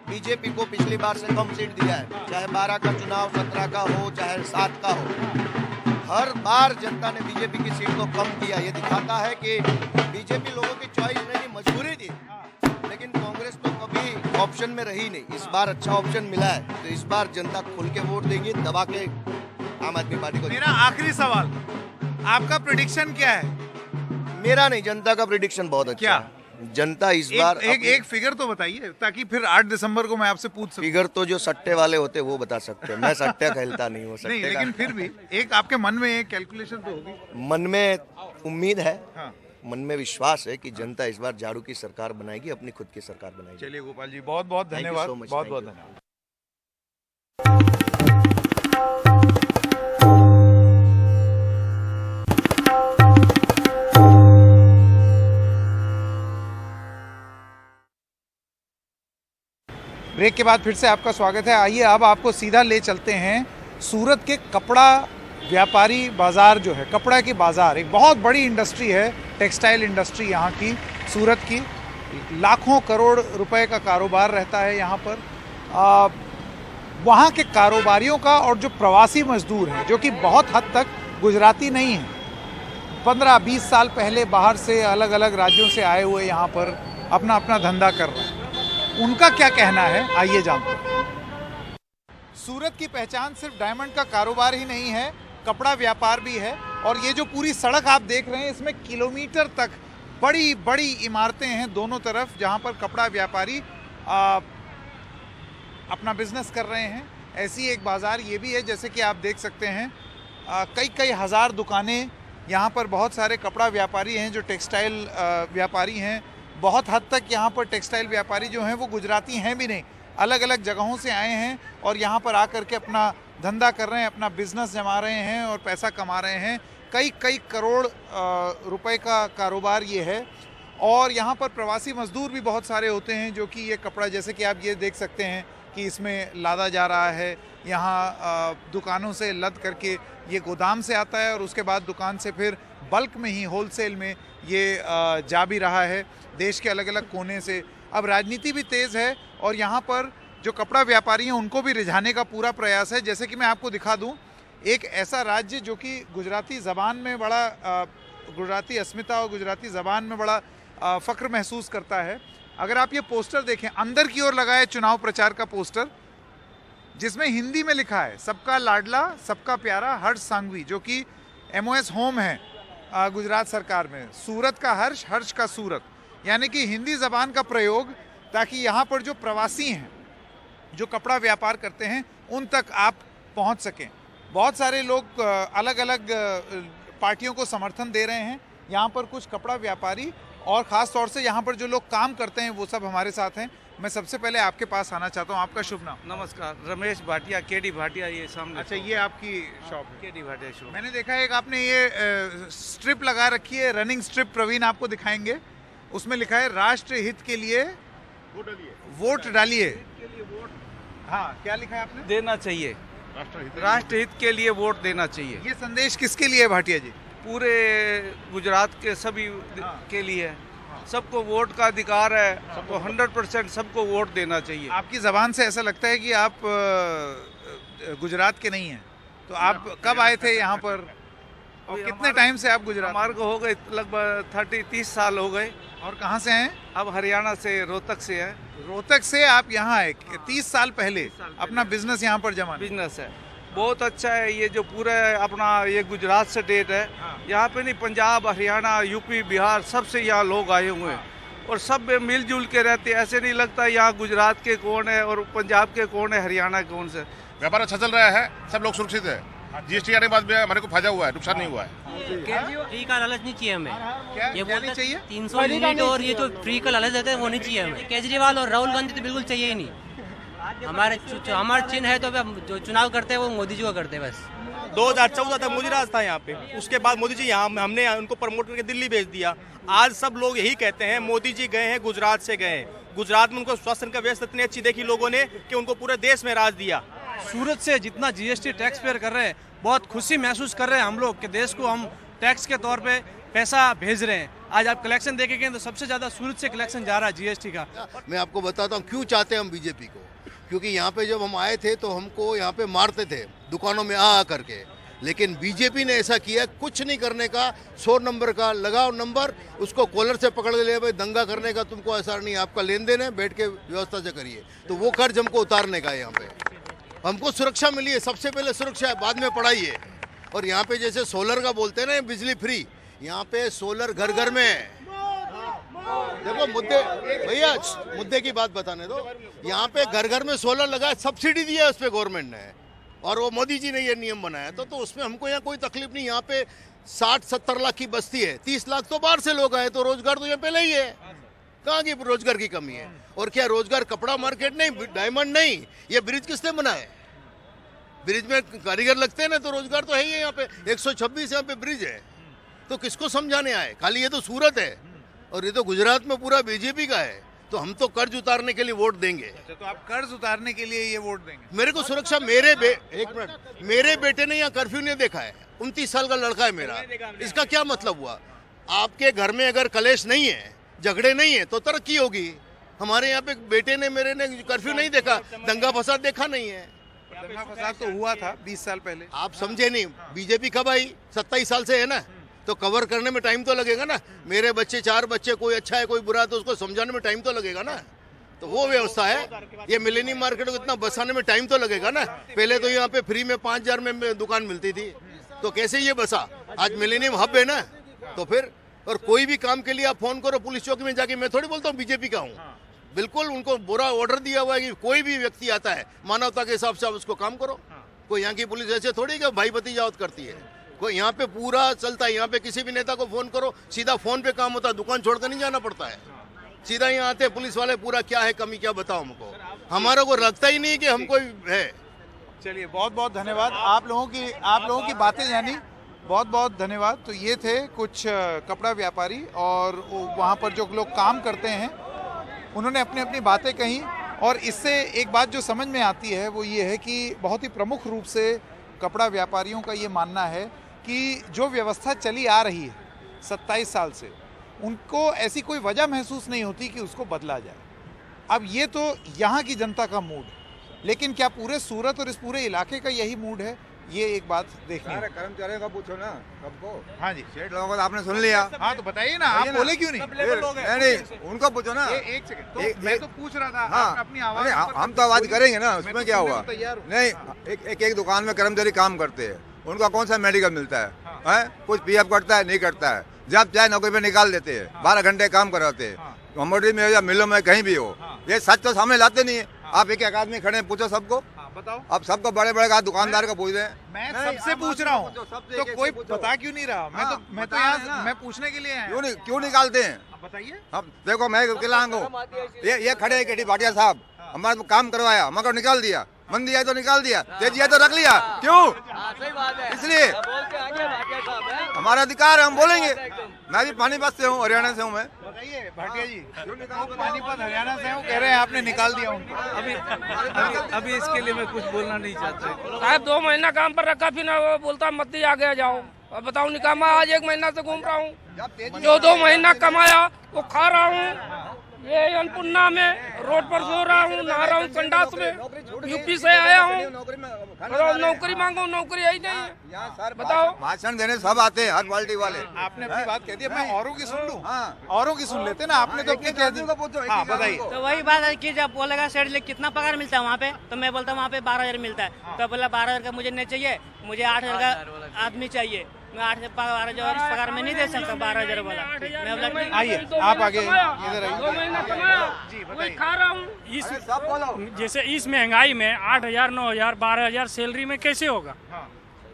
बीजेपी को पिछली बार से कम सीट दिया है। चाहे 12 का चुनाव 17 का हो, चाहे 7 का हो, हर बार जनता ने बीजेपी की सीट को कम किया। ये दिखाता है कि बीजेपी लोगों की चॉइस नहीं, मजबूरी थी। लेकिन कांग्रेस तो कभी ऑप्शन में रही नहीं। इस बार अच्छा ऑप्शन मिला है, तो इस बार जनता खुल के वोट देगी, दबा के आम आदमी पार्टी को। मेरा आखिरी सवाल, आपका प्रेडिक्शन क्या है? मेरा नहीं, जनता का प्रेडिक्शन बहुत अच्छा क्या? है। जनता इस बार एक फिगर तो बताइए ताकि फिर 8 दिसंबर को मैं आपसे पूछ सकूं। फिगर तो जो सट्टे वाले होते वो बता सकते हैं, मैं सट्टे खेलता नहीं हूँ। नहीं, लेकिन फिर भी एक आपके मन में एक कैलकुलेशन तो होगी। मन में उम्मीद है, हाँ। मन में विश्वास है कि जनता इस बार झाड़ू की सरकार बनाएगी, अपनी खुद की सरकार बनाएगी। चलिए गोपाल जी, बहुत बहुत धन्यवाद, so much. बहुत Thank बहुत you. धन्यवाद। ब्रेक के बाद फिर से आपका स्वागत है। आइए अब आपको सीधा ले चलते हैं सूरत के कपड़ा व्यापारी बाज़ार जो है, कपड़ा की बाज़ार एक बहुत बड़ी इंडस्ट्री है, टेक्सटाइल इंडस्ट्री यहाँ की, सूरत की। लाखों करोड़ रुपए का कारोबार रहता है यहाँ पर। वहाँ के कारोबारियों का और जो प्रवासी मजदूर हैं, जो कि बहुत हद तक गुजराती नहीं हैं, 15-20 साल पहले बाहर से अलग अलग राज्यों से आए हुए यहाँ पर अपना अपना धंधा कर रहे हैं, उनका क्या कहना है, आइए जानते हैं। सूरत की पहचान सिर्फ डायमंड का कारोबार ही नहीं है, कपड़ा व्यापार भी है। और ये जो पूरी सड़क आप देख रहे हैं, इसमें किलोमीटर तक बड़ी बड़ी इमारतें हैं दोनों तरफ, जहां पर कपड़ा व्यापारी अपना बिजनेस कर रहे हैं। ऐसी एक बाज़ार ये भी है, जैसे कि आप देख सकते हैं कई हज़ार दुकानें यहाँ पर। बहुत सारे कपड़ा व्यापारी हैं जो टेक्सटाइल व्यापारी हैं। बहुत हद तक यहाँ पर टेक्सटाइल व्यापारी जो हैं वो गुजराती हैं भी नहीं, अलग अलग जगहों से आए हैं और यहाँ पर आकर के अपना धंधा कर रहे हैं, अपना बिजनेस जमा रहे हैं और पैसा कमा रहे हैं। कई करोड़ रुपए का कारोबार ये है। और यहाँ पर प्रवासी मजदूर भी बहुत सारे होते हैं जो कि ये कपड़ा, जैसे कि आप ये देख सकते हैं कि इसमें लादा जा रहा है। यहाँ दुकानों से लद करके ये गोदाम से आता है और उसके बाद दुकान से फिर बल्क में ही होलसेल में ये जा भी रहा है देश के अलग अलग कोने से। अब राजनीति भी तेज़ है और यहाँ पर जो कपड़ा व्यापारी हैं उनको भी रिझाने का पूरा प्रयास है। जैसे कि मैं आपको दिखा दूँ, एक ऐसा राज्य जो कि गुजराती ज़बान में बड़ा गुजराती अस्मिता और गुजराती ज़बान में बड़ा फ़ख्र महसूस करता है। अगर आप ये पोस्टर देखें, अंदर की ओर लगा है चुनाव प्रचार का पोस्टर, जिसमें हिंदी में लिखा है सबका लाडला सबका प्यारा हर्ष सांघवी, जो कि MOS होम है गुजरात सरकार में। सूरत का हर्ष, हर्ष का सूरत, यानी कि हिंदी ज़बान का प्रयोग, ताकि यहाँ पर जो प्रवासी हैं जो कपड़ा व्यापार करते हैं उन तक आप पहुँच सकें। बहुत सारे लोग अलग अलग पार्टियों को समर्थन दे रहे हैं। यहाँ पर कुछ कपड़ा व्यापारी और ख़ास तौर से यहाँ पर जो लोग काम करते हैं वो सब हमारे साथ हैं। मैं सबसे पहले आपके पास आना चाहता हूँ, आपका शुभ नाम? नमस्कार, रमेश भाटिया, KD भाटिया, ये सामने। अच्छा, ये आपकी शॉप है? KD Bhatia shop. मैंने देखा है एक आपने ये स्ट्रिप लगा रखी है, रनिंग स्ट्रिप, प्रवीण आपको दिखाएंगे। उसमें लिखा है राष्ट्र हित के लिए वोट डालिए। हाँ, क्या लिखा है आपने? देना चाहिए, राष्ट्र हित के लिए वोट देना चाहिए। ये संदेश किसके लिए है भाटिया जी? पूरे गुजरात के सभी के लिए, सबको वोट का अधिकार है, सबको 100% सबको वोट देना चाहिए। आपकी जबान से ऐसा लगता है कि आप गुजरात के नहीं हैं, तो आप कब आए थे यहाँ पर और कितने टाइम से आप गुजरात? हमारे को हो गए लगभग 30 साल हो गए। और कहाँ से हैं? अब हरियाणा से, रोहतक से है। रोहतक से आप यहाँ आए 30 साल पहले अपना बिजनेस यहाँ पर जमा? बिजनेस है, बहुत अच्छा है। ये जो पूरा अपना ये गुजरात स्टेट है, यहाँ पे नहीं, पंजाब, हरियाणा, UP, बिहार, सबसे यहाँ लोग आए हुए हैं और सब मिलजुल के रहते हैं। ऐसे नहीं लगता यहाँ गुजरात के कौन है और पंजाब के कौन है, हरियाणा के कौन से। व्यापार अच्छा चल रहा है, सब लोग सुरक्षित है। GST आने के बाद भी हमारे को फायदा हुआ है, नुकसान नहीं हुआ है। फ्री का लालच नहीं चाहिए हमें। ये बोलना चाहिए 300 यूनिट और ये जो फ्री का लालच देते हैं वो नहीं चाहिए हमें। केजरीवाल और राहुल गांधी तो बिल्कुल चाहिए ही नहीं। हमारा चिन्ह है तो जो चुनाव करते हैं वो मोदी जी को करते हैं बस। 2014 तक मोदी राज था यहाँ पे, उसके बाद मोदी जी यहाँ, हमने उनको प्रमोट करके दिल्ली भेज दिया। आज सब लोग यही कहते हैं मोदी जी गए हैं, गुजरात से गए हैं। गुजरात में उनको स्वास्थ्य का व्यवस्था इतनी अच्छी देखी लोगों ने कि उनको पूरे देश में राज दिया। सूरत से जितना GST टैक्स पेयर कर रहे हैं, बहुत खुशी महसूस कर रहे हैं हम लोग कि देश को हम टैक्स के तौर पे पैसा भेज रहे हैं। आज आप कलेक्शन देखेंगे तो सबसे ज़्यादा सूरत से कलेक्शन जा रहा है GST का। मैं आपको बताता हूँ क्यों चाहते हैं हम BJP को, क्योंकि यहाँ पे जब हम आए थे तो हमको यहाँ पे मारते थे दुकानों में आ करके, लेकिन BJP ने ऐसा किया कुछ नहीं करने का। 100 नंबर का लगाओ नंबर, उसको कॉलर से पकड़ ले, भाई दंगा करने का तुमको ऐसा नहीं, आपका लेन देन है, बैठ के व्यवस्था से करिए। तो वो कर्ज हमको उतारने का है। यहाँ पे हमको सुरक्षा मिली है, सबसे पहले सुरक्षा है, बाद में पढ़ाई है। और यहाँ पे जैसे सोलर का बोलते हैं ना, बिजली फ्री, यहाँ पे सोलर घर घर में है। देखो मुद्दे की बात बताने दो। यहाँ पे घर घर में सोलर लगा, सब्सिडी दी है उस पर गवर्नमेंट ने, और वो मोदी जी ने ये नियम बनाया। तो उसमें हमको यहाँ कोई तकलीफ नहीं। यहाँ पे 60-70 लाख की बस्ती है, 30 लाख तो बाहर से लोग आए, तो रोजगार तो यहाँ पहले ही है। कहाँ की रोजगार की कमी है? और क्या रोजगार कपड़ा मार्केट नहीं, डायमंड नहीं, ये ब्रिज किसने बनाए? ब्रिज में कारीगर लगते हैं ना, तो रोजगार तो है ही है। यहाँ पे 126 यहाँ पे ब्रिज है, तो किसको समझाने आए? खाली ये तो सूरत है, और ये तो गुजरात में पूरा बीजेपी का है। तो हम तो कर्ज उतारने के लिए वोट देंगे। अच्छा, तो आप कर्ज उतारने के लिए ये वोट देंगे? मेरे को सुरक्षा, मेरे बेटे ने यहाँ कर्फ्यू नहीं देखा है। 29 साल का लड़का है मेरा। इसका क्या मतलब हुआ? आपके घर में अगर कलेश नहीं है, झगड़े नहीं है, तो तरक्की होगी। हमारे यहाँ पे बेटे ने, मेरे ने कर्फ्यू नहीं देखा, दंगा फसाद देखा नहीं है। दंगा फसाद तो हुआ था 20 साल पहले। आप समझे नहीं। बीजेपी कब आई? 27 साल से है ना, तो कवर करने में टाइम तो लगेगा ना। मेरे बच्चे 4 बच्चे, कोई अच्छा है कोई बुरा है, तो उसको समझाने में टाइम तो लगेगा ना। तो वो व्यवस्था है। ये मिलेनियम मार्केट को इतना बसाने में टाइम तो लगेगा ना। पहले तो यहाँ पे फ्री में 5000 में दुकान मिलती थी, तो कैसे ये बसा? आज मिलेनियम हब है ना, तो फिर। और कोई भी काम के लिए आप फोन करो पुलिस चौकी में जाके, मैं थोड़ी बोलता हूँ बीजेपी का हूँ। बिल्कुल उनको बुरा ऑर्डर दिया हुआ है कि कोई भी व्यक्ति आता है, मानवता के हिसाब से आप उसको काम करो। कोई यहाँ की पुलिस ऐसे थोड़ी कि भाई भतीजावत करती है। कोई यहाँ पे पूरा चलता है। यहाँ पे किसी भी नेता को फोन करो, सीधा फोन पे काम होता है, दुकान छोड़कर नहीं जाना पड़ता है। सीधा यहाँ आते पुलिस वाले, पूरा क्या है कमी, क्या बताओ हमको। हमारा को लगता ही नहीं कि हम कोई है। चलिए, बहुत बहुत धन्यवाद आप लोगों की बातें जानी, बहुत बहुत धन्यवाद। तो ये थे कुछ कपड़ा व्यापारी, और वहाँ पर जो लोग काम करते हैं उन्होंने अपनी अपनी बातें कही। और इससे एक बात जो समझ में आती है वो ये है कि बहुत ही प्रमुख रूप से कपड़ा व्यापारियों का ये मानना है कि जो व्यवस्था चली आ रही है 27 साल से, उनको ऐसी कोई वजह महसूस नहीं होती कि उसको बदला जाए। अब ये तो यहाँ की जनता का मूड है, लेकिन क्या पूरे सूरत और इस पूरे इलाके का यही मूड है? ये एक बात देखनी है। कर्मचारियों का पूछो ना सबको। हाँ जी, सेठ लोगों को तो आपने सुन लिया। हाँ, तो बताइए ना, आप बोले क्यों नहीं? नहीं, उनको पूछो ना। एक सेकंड, तो मैं तो पूछ रहा था। हाँ, अपनी आवाज हम तो आवाज करेंगे ना, उसमें क्या हुआ? नहीं, एक दुकान में कर्मचारी काम करते हैं, उनका कौन सा मेडिकल मिलता है? कुछ पीएफ कटता है, नहीं कटता है। जब चाहे नौकरी पे निकाल देते हैं, 12 घंटे काम कराते हैं, कमोडिटी में या मिलों में कहीं भी हो। ये सच तो सामने लाते नहीं है। आप एक आदमी खड़े पूछो सबको, बताओ। अब सबको बड़े बड़े का दुकानदार का पूछ रहे हैं। मैं सबसे पूछ रहा हूँ, तो कोई बता क्यों नहीं रहा? मैं तो यहाँ मैं पूछने के लिए आया। क्यों निकालते हैं? बताइए। अब देखो, मैं किलांग हूँ, ये खड़े केडी भाटिया साहब, हमारा काम करवाया, हमारा निकाल दिया। मंदी है तो निकाल दिया, तेजी है तो रख लिया। क्यों? इसलिए हमारा अधिकार है, हम बोलेंगे। मैं भी पानीपत से हूँ, हरियाणा से हूँ मैं। बताइए भाटिया जी, पानीपत हरियाणा से हूँ, कह रहे हैं आपने निकाल दिया उनको। अभी इसके लिए मैं कुछ बोलना नहीं चाहता। साहब 2 महीना काम पर रखा, फिर वो बोलता मत ही आ गया जाओ। अब बताओ निकामा, आज 1 महीना से घूम रहा हूँ। जो 2 महीना कमाया वो खा रहा हूँ। ये अन्नपूर्णा में रोड पर सो रहा हूँ, नहा रहा हूँ संडास में। यूपी से आया हूँ, नौकरी मांगो, नौकरी आई नहीं है। बताओ। भाषण देने सब आते हैं, हर क्वालिटी वाले। आपने अपनी बात कह दी, मैं औरों की सुन लूं। औरों की सुन लेते ना, आपने तो अपनी कह दी। हाँ, बताइए। तो वही बात है कि जब बोलेगा सेठ कितना पगार मिलता है वहाँ पे, तो मैं बोलता हूँ वहाँ पे 12,000 मिलता है। तो बोला 12,000 का मुझे नहीं चाहिए, मुझे 8,000 का आदमी चाहिए। मैं 8 से 12,000 पगार में नहीं दे सकता, 12,000 वाला। मैं बोला आइए, आप आगे इधर आइए। 2 महीना कमाया, वही खा रहा हूँ। जैसे इस महंगाई में 8,000, 9,000, 12,000 सैलरी में कैसे होगा?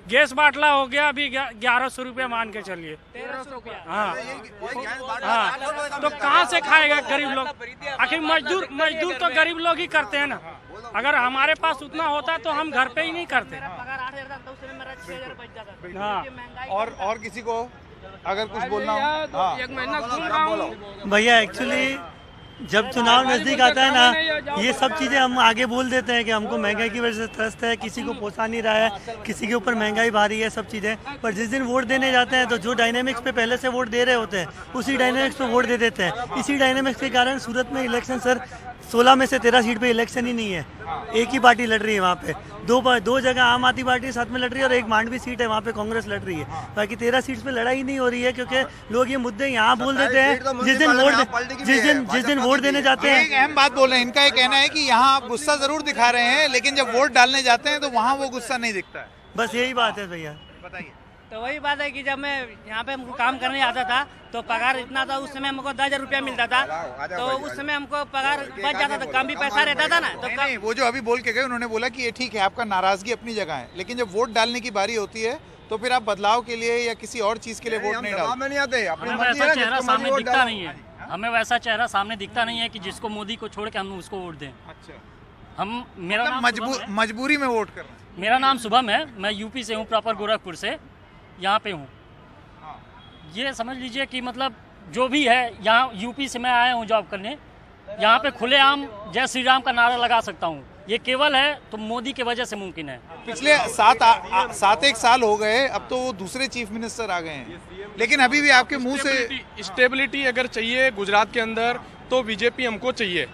गैस बाटला हो गया अभी 1100 रुपये मान के चलिए। 1300 रुपया। हाँ, तो कहाँ से खाएगा गरीब लोग? आखिर मजदूर तो गरीब लोग ही करते हैं ना। अगर हमारे पास उतना होता तो हम घर पे ही नहीं करते। पगार 8,000 था, तो उसमें मेरा 6,000 बच जाता। हाँ, और किसी को अगर कुछ बोलना हो? 1 महीना घूम रहा हूँ भैया। एक्चुअली जब चुनाव नज़दीक आता है ना, ये सब चीज़ें हम आगे बोल देते हैं कि हमको महंगाई की वजह से त्रस्त है, किसी को पोसा नहीं रहा है, किसी के ऊपर महंगाई भारी है, सब चीज़ें। पर जिस दिन वोट देने जाते हैं तो जो डायनेमिक्स पे पहले से वोट दे रहे होते हैं, उसी डायनेमिक्स पे वोट दे देते हैं। इसी डायनेमिक्स के कारण सूरत में इलेक्शन सर 16 में से 13 सीट पे इलेक्शन ही नहीं है। एक ही पार्टी लड़ रही है वहाँ पे। दो जगह आम आदमी पार्टी साथ में लड़ रही है, और एक मांडवी सीट है वहाँ पे कांग्रेस लड़ रही है। बाकी 13 सीट्स पे लड़ाई नहीं हो रही है, क्योंकि लोग ये मुद्दे यहाँ बोल देते हैं जिस दिन वोट देने जाते हैं। एक अहम बात बोल रहे हैं, इनका ये कहना है कि यहाँ आप गुस्सा जरूर दिखा रहे हैं, लेकिन जब वोट डालने जाते हैं तो वहाँ वो गुस्सा नहीं दिखता है। बस यही बात है भैया। बताइए। तो वही बात है कि जब मैं यहाँ पे काम करने आता था तो पगार इतना था, उस समय हमको 10,000 रुपया मिलता था, तो उस समय हमको पगार बच जाता था, कम भी पैसा रहता था ना। तो नहीं, वो जो अभी बोल के गए उन्होंने बोला कि ये ठीक है, आपका नाराजगी अपनी जगह है, लेकिन जब वोट डालने की बारी होती है तो फिर आप बदलाव के लिए या किसी और चीज के लिए वोट नहीं डालते। हमें वैसा चेहरा सामने दिखता नहीं है, हमें वैसा चेहरा सामने दिखता नहीं है कि जिसको मोदी को छोड़ के हम उसको वोट दें। अच्छा, हम मेरा मजबूरी में वोट कर रहे हैं। मेरा नाम शुभम है, मैं यूपी से हूँ, प्रॉपर गोरखपुर से यहाँ पे हूँ। ये समझ लीजिए कि मतलब जो भी है, यहाँ यूपी से मैं आया हूँ जॉब करने, यहाँ पे खुलेआम जय श्री राम का नारा लगा सकता हूँ। ये केवल है तो मोदी की वजह से मुमकिन है। पिछले 7-1 साल हो गए, अब तो वो दूसरे चीफ मिनिस्टर आ गए हैं, लेकिन अभी भी आपके मुंह से स्टेबिलिटी अगर चाहिए गुजरात के अंदर तो बीजेपी हमको चाहिए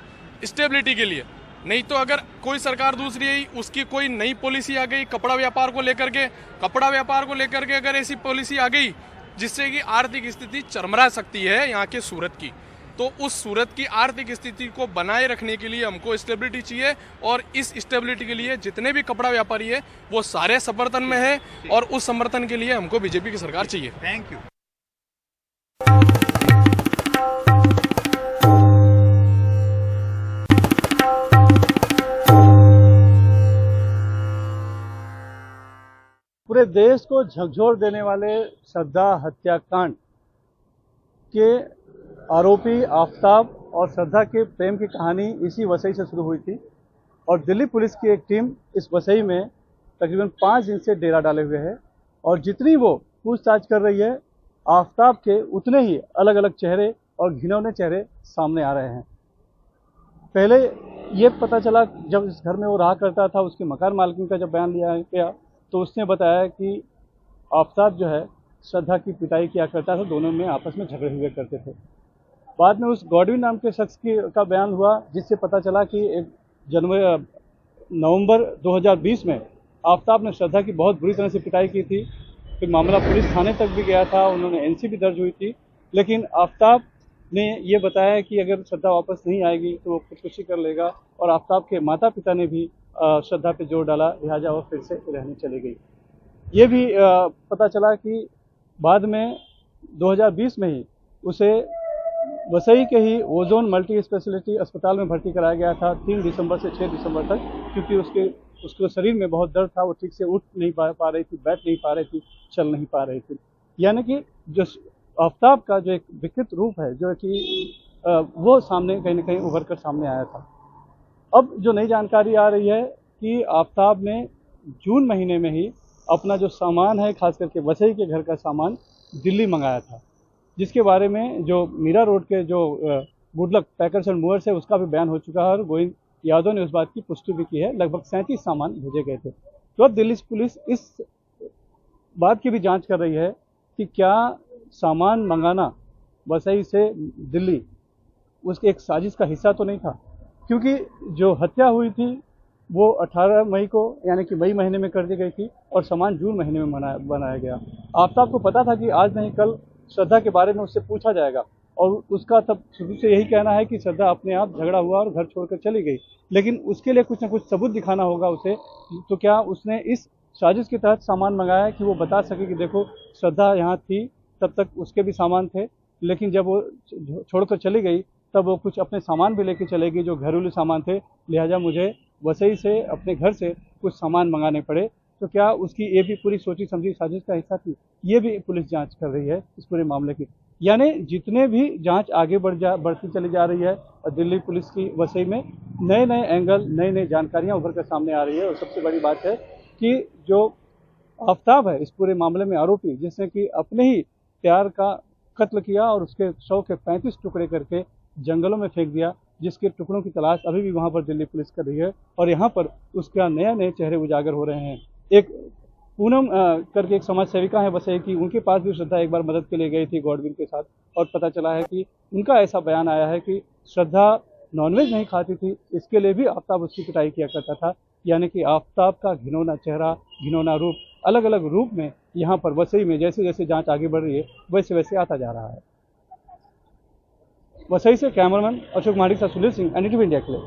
स्टेबिलिटी के लिए। नहीं तो अगर कोई सरकार दूसरी आई, उसकी कोई नई पॉलिसी आ गई कपड़ा व्यापार को लेकर के अगर ऐसी पॉलिसी आ गई जिससे कि आर्थिक स्थिति चरमरा सकती है यहाँ के सूरत की, तो उस सूरत की आर्थिक स्थिति को बनाए रखने के लिए हमको स्टेबिलिटी चाहिए। और इस स्टेबिलिटी के लिए जितने भी कपड़ा व्यापारी है वो सारे समर्थन में है, और उस समर्थन के लिए हमको बीजेपी की सरकार चाहिए। Thank you. पूरे देश को झकझोर देने वाले श्रद्धा हत्याकांड के आरोपी आफताब और श्रद्धा के प्रेम की कहानी इसी वसई से शुरू हुई थी, और दिल्ली पुलिस की एक टीम इस वसई में तकरीबन 5 दिन से डेरा डाले हुए है, और जितनी वो पूछताछ कर रही है, आफताब के उतने ही अलग अलग चेहरे और घिनौने चेहरे सामने आ रहे हैं। पहले ये पता चला जब इस घर में वो रहा करता था, उसके मकान मालकिन का जब बयान लिया गया तो उसने बताया कि आफताब जो है श्रद्धा की पिटाई किया करता था, दोनों में आपस में झगड़े हुए करते थे। बाद में उस गॉडविन नाम के शख्स का बयान हुआ, जिससे पता चला कि 1 नवंबर 2020 में आफताब ने श्रद्धा की बहुत बुरी तरह से पिटाई की थी। फिर मामला पुलिस थाने तक भी गया था, उन्होंने एनसी भी दर्ज हुई थी, लेकिन आफताब ने ये बताया कि अगर श्रद्धा वापस नहीं आएगी तो वो खुदकुशी कर लेगा, और आफताब के माता पिता ने भी श्रद्धा पे जोर डाला, लिहाजा वो फिर से रहने चली गई। ये भी पता चला कि बाद में 2020 में ही उसे वसई के ही ओजोन मल्टी स्पेशलिटी अस्पताल में भर्ती कराया गया था 3 दिसंबर से 6 दिसंबर तक, क्योंकि उसके शरीर में बहुत दर्द था, वो ठीक से उठ नहीं पा रही थी, बैठ नहीं पा रही थी, चल नहीं पा रही थी। यानी कि जो आफताब का जो एक विकृत रूप है, जो कि वो सामने कहीं ना कहीं उभर कर सामने आया था। अब जो नई जानकारी आ रही है कि आफताब ने जून महीने में ही अपना जो सामान है, खास करके वसई के घर का सामान दिल्ली मंगाया था, जिसके बारे में जो मीरा रोड के जो गुडलक पैकर्स एंड मूवर्स है उसका भी बयान हो चुका है, और गोविंद यादव ने उस बात की पुष्टि भी की है। लगभग 37 सामान भेजे गए थे। तो अब दिल्ली पुलिस इस बात की भी जांच कर रही है कि क्या सामान मंगाना वसई से दिल्ली उसके एक साजिश का हिस्सा तो नहीं था, क्योंकि जो हत्या हुई थी वो 18 मई को यानी कि मई महीने में कर दी गई थी, और सामान जून महीने में बनाया गया। आफताब को पता था कि आज नहीं कल श्रद्धा के बारे में उससे पूछा जाएगा, और उसका तब शुरू से यही कहना है कि श्रद्धा अपने आप झगड़ा हुआ और घर छोड़कर चली गई, लेकिन उसके लिए कुछ ना कुछ सबूत दिखाना होगा उसे। तो क्या उसने इस साजिश के तहत सामान मंगाया कि वो बता सके कि देखो श्रद्धा यहाँ थी, तब तक उसके भी सामान थे, लेकिन जब वो छोड़कर चली गई तब वो कुछ अपने सामान भी लेके चलेगी जो घरेलू सामान थे, लिहाजा मुझे वसई से अपने घर से कुछ सामान मंगाने पड़े। तो क्या उसकी ये भी पूरी सोची समझी साजिश का हिस्सा थी? ये भी पुलिस जांच कर रही है इस पूरे मामले की। यानी जितने भी जांच आगे बढ़ती चली जा रही है, और दिल्ली पुलिस की वसई में नए नए एंगल, नई नई जानकारियां उभर कर सामने आ रही है। और सबसे बड़ी बात है कि जो आफताब है इस पूरे मामले में आरोपी, जिसने कि अपने ही प्यार का कत्ल किया और उसके शव के 35 टुकड़े करके जंगलों में फेंक दिया, जिसके टुकड़ों की तलाश अभी भी वहां पर दिल्ली पुलिस कर रही है, और यहाँ पर उसका नए चेहरे उजागर हो रहे हैं। एक पूनम करके एक समाज सेविका है वसई की, उनके पास भी श्रद्धा एक बार मदद के लिए गई थी गॉडविन के साथ, और पता चला है कि उनका ऐसा बयान आया है कि श्रद्धा नॉनवेज नहीं खाती थी, इसके लिए भी आफताब उसकी पिटाई किया करता था। यानी कि आफताब का घिनौना चेहरा, घिनौना रूप, अलग अलग रूप में यहाँ पर वसई में जैसे जैसे जांच आगे बढ़ रही है वैसे वैसे आता जा रहा है। वसई से कैमरामैन अशोक माड़ी का सुनील सिंह, NDTV इंडिया के लिए।